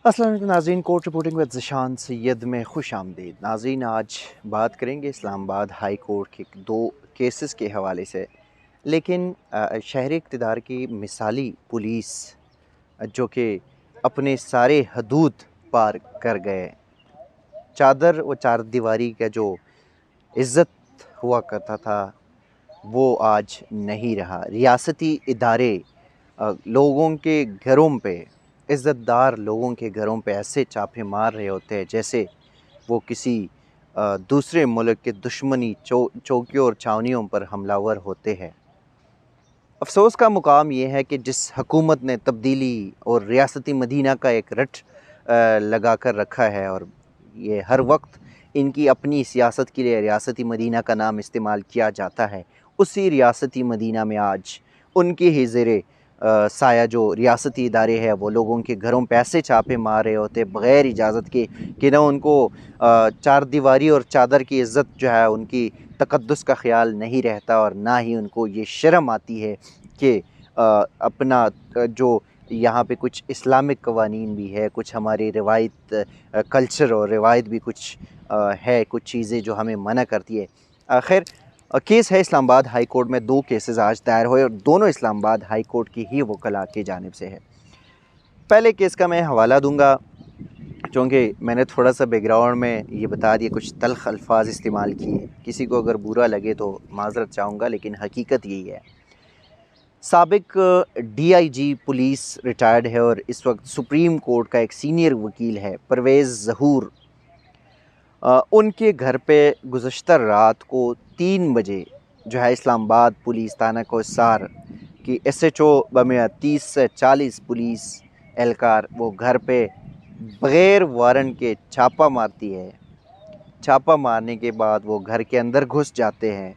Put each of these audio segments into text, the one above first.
السلام علیکم ناظرین، کورٹ رپورٹنگ with ذیشان سید میں خوش آمدید۔ ناظرین، آج بات کریں گے اسلام آباد ہائی کورٹ کے دو کیسز کے حوالے سے، لیکن شہر اقتدار کی مثالی پولیس جو کہ اپنے سارے حدود پار کر گئے، چادر و چار دیواری کا جو عزت ہوا کرتا تھا وہ آج نہیں رہا۔ ریاستی ادارے لوگوں کے گھروں پہ، عزت دار لوگوں کے گھروں پہ ایسے چاپے مار رہے ہوتے ہیں جیسے وہ کسی دوسرے ملک کے دشمنی چوکیوں اور چھاونیوں پر حملہ ور ہوتے ہیں۔ افسوس کا مقام یہ ہے کہ جس حکومت نے تبدیلی اور ریاستی مدینہ کا ایک رٹ لگا کر رکھا ہے، اور یہ ہر وقت ان کی اپنی سیاست کے لیے ریاستی مدینہ کا نام استعمال کیا جاتا ہے، اسی ریاستی مدینہ میں آج ان کے ہی زیر سایہ جو ریاستی ادارے ہیں وہ لوگوں کے گھروں پہ ایسے چھاپے مار رہے ہوتے بغیر اجازت کے کہ نہ ان کو چار دیواری اور چادر کی عزت جو ہے، ان کی تقدس کا خیال نہیں رہتا، اور نہ ہی ان کو یہ شرم آتی ہے کہ اپنا جو یہاں پہ کچھ اسلامک قوانین بھی ہے، کچھ ہماری روایت کلچر اور روایت بھی کچھ ہے، کچھ چیزیں جو ہمیں منع کرتی ہے۔ خیر، کیس ہے اسلام آباد ہائی کورٹ میں، دو کیسز آج دائر ہوئے اور دونوں اسلام آباد ہائی کورٹ کی ہی وکلاء کی جانب سے ہے۔ پہلے کیس کا میں حوالہ دوں گا، چونکہ میں نے تھوڑا سا بیک گراؤنڈ میں یہ بتا دیا، کچھ تلخ الفاظ استعمال کیے، کسی کو اگر برا لگے تو معذرت چاہوں گا، لیکن حقیقت یہی ہے۔ سابق D I G police retired ہے اور اس وقت سپریم کورٹ کا ایک سینئر وکیل ہے، پرویز ظہور، ان کے گھر پہ گزشتہ رات کو 3 بجے جو ہے اسلام آباد پولیس تھانہ کوہسار کی ایس ایچ او بمیع 30 سے 40 پولیس اہلکار وہ گھر پہ بغیر وارنٹ کے چھاپہ مارتی ہے۔ چھاپہ مارنے کے بعد وہ گھر کے اندر گھس جاتے ہیں،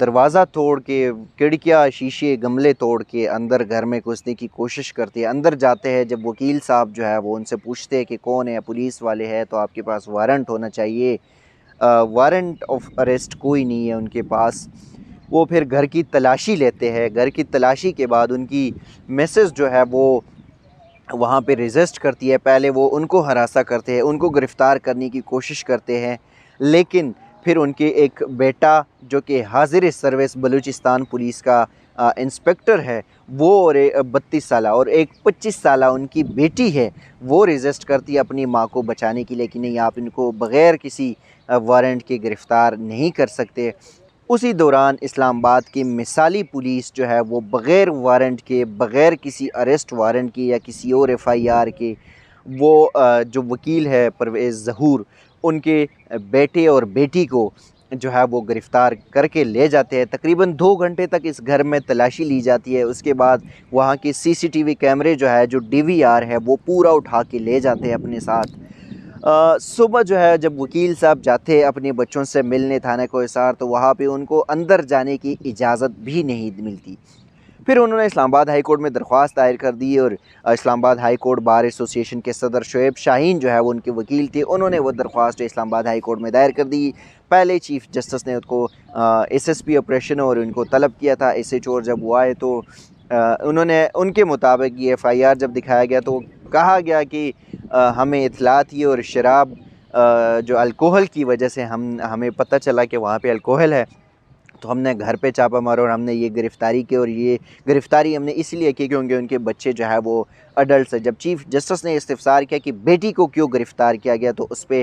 دروازہ توڑ کے، کھڑکیاں، شیشے، گملے توڑ کے اندر گھر میں گھسنے کی کوشش کرتی ہے۔ اندر جاتے ہیں، جب وکیل صاحب جو ہے وہ ان سے پوچھتے ہیں کہ کون ہے، پولیس والے ہیں تو آپ کے پاس وارنٹ ہونا چاہیے، وارنٹ آف اریسٹ کوئی نہیں ہے ان کے پاس۔ وہ پھر گھر کی تلاشی لیتے ہیں، گھر کی تلاشی کے بعد ان کی میسز جو ہے وہ وہاں پہ ریزسٹ کرتی ہے۔ پہلے وہ ان کو ہراساں کرتے ہیں، ان کو گرفتار کرنے کی کوشش کرتے ہیں، لیکن پھر ان کے ایک بیٹا جو کہ حاضر سروس بلوچستان پولیس کا انسپکٹر ہے، وہ اور 32 سالہ اور ایک 25 سالہ ان کی بیٹی ہے، وہ ریزسٹ کرتی ہے اپنی ماں کو بچانے کے لیے کہ نہیں، آپ ان کو بغیر کسی وارنٹ کے گرفتار نہیں کر سکتے۔ اسی دوران اسلام آباد کی مثالی پولیس جو ہے وہ بغیر وارنٹ کے، بغیر کسی اریسٹ وارنٹ کے یا کسی اور ایف آئی آر کے، وہ جو وکیل ہے پرویز ظہور، ان کے بیٹے اور بیٹی کو جو ہے وہ گرفتار کر کے لے جاتے ہیں۔ تقریباً 2 گھنٹے تک اس گھر میں تلاشی لی جاتی ہے۔ اس کے بعد وہاں کی سی سی ٹی وی کیمرے جو ہے، جو ڈی وی آر ہے، وہ پورا اٹھا کے لے جاتے ہیں اپنے ساتھ۔ صبح جو ہے جب وکیل صاحب جاتے ہیں اپنے بچوں سے ملنے تھانہ کوہسار، تو وہاں پہ ان کو اندر جانے کی اجازت بھی نہیں ملتی۔ پھر انہوں نے اسلام آباد ہائی کورٹ میں درخواست دائر کر دی، اور اسلام آباد ہائی کورٹ بار ایسوسیشن کے صدر شعیب شاہین جو ہے وہ ان کے وکیل تھے، انہوں نے وہ درخواست اسلام آباد ہائی کورٹ میں دائر کر دی۔ پہلے چیف جسٹس نے اس کو ایس ایس پی آپریشن اور ان کو طلب کیا تھا، ایس ایچ او جب وہ آئے تو انہوں نے ان کے مطابق یہ ایف آئی آر جب دکھایا گیا تو کہا گیا کہ ہمیں اطلاع تھی، اور شراب جو الکوہل کی وجہ سے ہمیں پتہ چلا کہ وہاں پہ الکوہل ہے، تو ہم نے گھر پہ چھاپہ مارا اور ہم نے یہ گرفتاری کی، اور یہ گرفتاری ہم نے اس لیے کی کیونکہ ان کے بچے جو ہے وہ اڈلٹس ہے۔ جب چیف جسٹس نے استفسار کیا کہ بیٹی کو کیوں گرفتار کیا گیا، تو اس پہ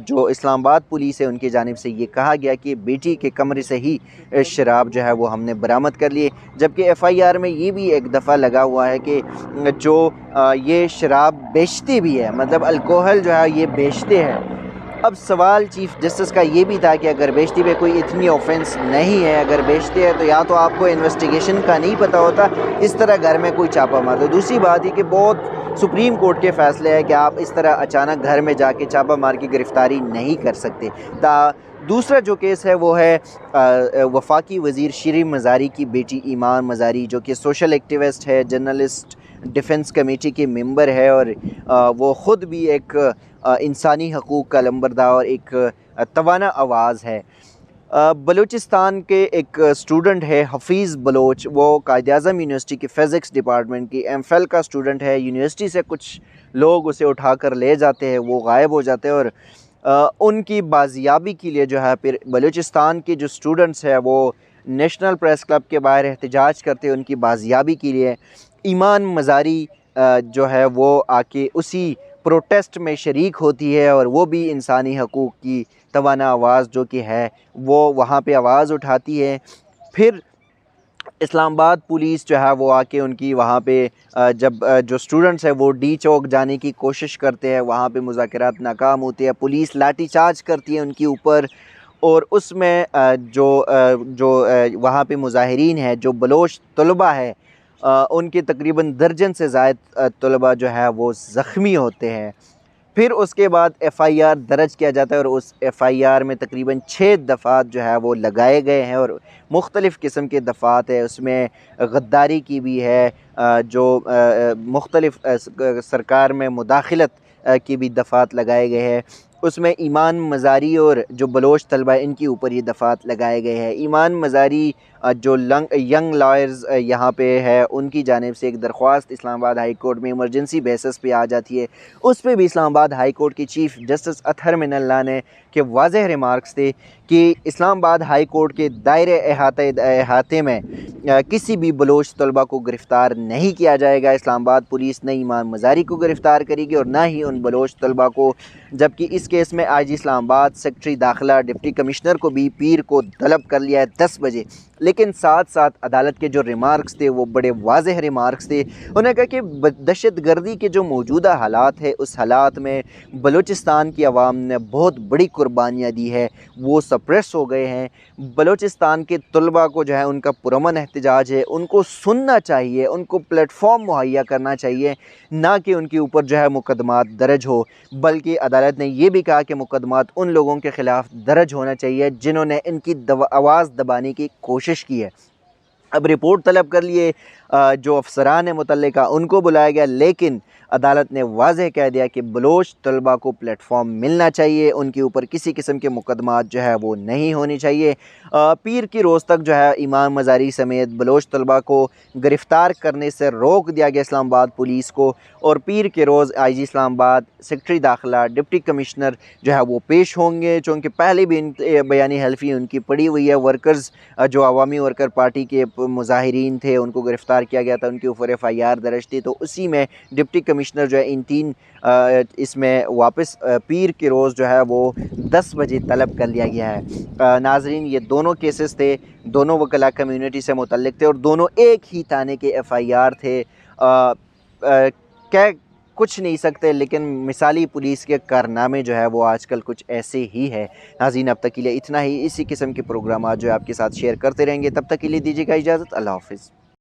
جو اسلام آباد پولیس ہے ان کی جانب سے یہ کہا گیا کہ بیٹی کے کمرے سے ہی شراب جو ہے وہ ہم نے برآمد کر لیے، جبکہ ایف آئی آر میں یہ بھی ایک دفعہ لگا ہوا ہے کہ جو یہ شراب بیچتے بھی ہے، مطلب الکوہل جو ہے یہ بیچتے ہیں۔ اب سوال چیف جسٹس کا یہ بھی تھا کہ اگر بیچتی پہ کوئی اتنی آفینس نہیں ہے، اگر بیچتے ہیں تو یا تو آپ کو انویسٹیگیشن کا نہیں پتہ ہوتا، اس طرح گھر میں کوئی چھاپہ مار دو۔ دوسری بات یہ کہ بہت سپریم کورٹ کے فیصلے ہے کہ آپ اس طرح اچانک گھر میں جا کے چھاپہ مار کے گرفتاری نہیں کر سکتے۔ دوسرا جو کیس ہے وہ ہے وفاقی وزیر شیریں مزاری کی بیٹی ایمان مزاری، جو کہ سوشل ایکٹیوسٹ ہے، جرنلسٹ، ڈیفنس کمیٹی کے ممبر ہے، اور وہ خود بھی ایک انسانی حقوق کا لمبردار اور ایک توانا آواز ہے۔ بلوچستان کے ایک اسٹوڈنٹ ہے حفیظ بلوچ، وہ قائد اعظم یونیورسٹی کی فزکس ڈپارٹمنٹ کی ایم فل کا اسٹوڈنٹ ہے۔ یونیورسٹی سے کچھ لوگ اسے اٹھا کر لے جاتے ہیں، وہ غائب ہو جاتے ہیں، اور ان کی بازیابی کے لیے جو ہے پھر بلوچستان کے جو اسٹوڈنٹس ہیں وہ نیشنل پریس کلب کے باہر احتجاج کرتے ہیں ان کی بازیابی کے لیے۔ ایمان مزاری جو ہے وہ آ کے اسی پروٹیسٹ میں شریک ہوتی ہے، اور وہ بھی انسانی حقوق کی توانا آواز جو کہ ہے وہ وہاں پہ آواز اٹھاتی ہے۔ پھر اسلام آباد پولیس جو ہے وہ آ کے ان کی وہاں پہ جب جو اسٹوڈنٹس ہیں وہ ڈی چوک جانے کی کوشش کرتے ہیں، وہاں پہ مذاکرات ناکام ہوتے ہیں، پولیس لاٹھی چارج کرتی ہے ان کے اوپر، اور اس میں جو وہاں پہ مظاہرین ہیں، جو بلوچ طلبہ ہے، ان کے تقریباً درجن سے زائد طلبہ جو ہے وہ زخمی ہوتے ہیں۔ پھر اس کے بعد ایف آئی آر درج کیا جاتا ہے، اور اس ایف آئی آر میں تقریباً 6 دفعات جو ہے وہ لگائے گئے ہیں، اور مختلف قسم کے دفعات ہیں، اس میں غداری کی بھی ہے، جو مختلف سرکار میں مداخلت کی بھی دفعات لگائے گئے ہیں۔ اس میں ایمان مزاری اور جو بلوچ طلبہ ان کے اوپر یہ دفعات لگائے گئے ہیں۔ ایمان مزاری جو ینگ لائرز یہاں پہ ہے، ان کی جانب سے ایک درخواست اسلام آباد ہائی کورٹ میں ایمرجنسی بیسس پہ آ جاتی ہے۔ اس پہ بھی اسلام آباد ہائی کورٹ کی چیف جسٹس اطہر من اللہ نے کہ واضح ریمارکس تھے کہ اسلام آباد ہائی کورٹ کے دائرے احاطے میں کسی بھی بلوچ طلبہ کو گرفتار نہیں کیا جائے گا۔ اسلام آباد پولیس نہ ایمان مزاری کو گرفتار کرے گی اور نہ ہی ان بلوچ طلبہ کو، جبکہ اس کیس میں آئی جی اسلام آباد، سیکٹری داخلہ، ڈپٹی کمشنر کو بھی پیر کو طلب کر لیا ہے 10 بجے۔ لیکن ساتھ ساتھ عدالت کے جو ریمارکس تھے وہ بڑے واضح ریمارکس تھے۔ انہوں نے کہا کہ دہشت گردی کے جو موجودہ حالات ہے، اس حالات میں بلوچستان کی عوام نے بہت بڑی قربانیاں دی ہے، وہ سپریس ہو گئے ہیں۔ بلوچستان کے طلبہ کو جو ہے ان کا پرامن احتجاج ہے، ان کو سننا چاہیے، ان کو پلیٹ فارم مہیا کرنا چاہیے، نہ کہ ان کے اوپر جو ہے مقدمات درج ہو، بلکہ عدالت نے یہ بھی کہا کہ مقدمات ان لوگوں کے خلاف درج ہونا چاہیے جنہوں نے ان کی آواز دبانے کی کوشش کی ہے۔ اب رپورٹ طلب کر لیے، جو افسران متعلقہ ان کو بلایا گیا، لیکن عدالت نے واضح کہہ دیا کہ بلوچ طلبہ کو پلیٹ فارم ملنا چاہیے، ان کے اوپر کسی قسم کے مقدمات جو ہے وہ نہیں ہونی چاہیے۔ پیر کی روز تک جو ہے امام مزاری سمیت بلوچ طلبہ کو گرفتار کرنے سے روک دیا گیا اسلام آباد پولیس کو، اور پیر کے روز آئی جی اسلام آباد، سیکٹری داخلہ، ڈپٹی کمشنر جو ہے وہ پیش ہوں گے، چونکہ پہلے بھی بیانی حلفی ان کی پڑی ہوئی ہے۔ ورکرز جو عوامی ورکر پارٹی کے مظاہرین تھے ان کو گرفتار کیا گیا تھا، ان کے اوپر ایف آئی آر درج تھی، تو اسی میں ڈپٹی کمشنر جو ہے ان 3 اس میں واپس پیر کے روز جو ہے وہ 10 بجے طلب کر لیا گیا ہے۔ ناظرین، یہ دونوں کیسز تھے، دونوں وکلا کمیونٹی سے متعلق تھے، اور دونوں ایک ہی تھانے کے ایف آئی آر تھے۔ کہہ کچھ نہیں سکتے، لیکن مثالی پولیس کے کارنامے جو ہے وہ آج کل کچھ ایسے ہی ہے۔ ناظرین، اب تک کے لیے اتنا ہی، اسی قسم کے پروگرامات جو ہے آپ کے ساتھ شیئر کرتے رہیں گے، تب تک کے لیے دیجیے گا اجازت، اللہ حافظ۔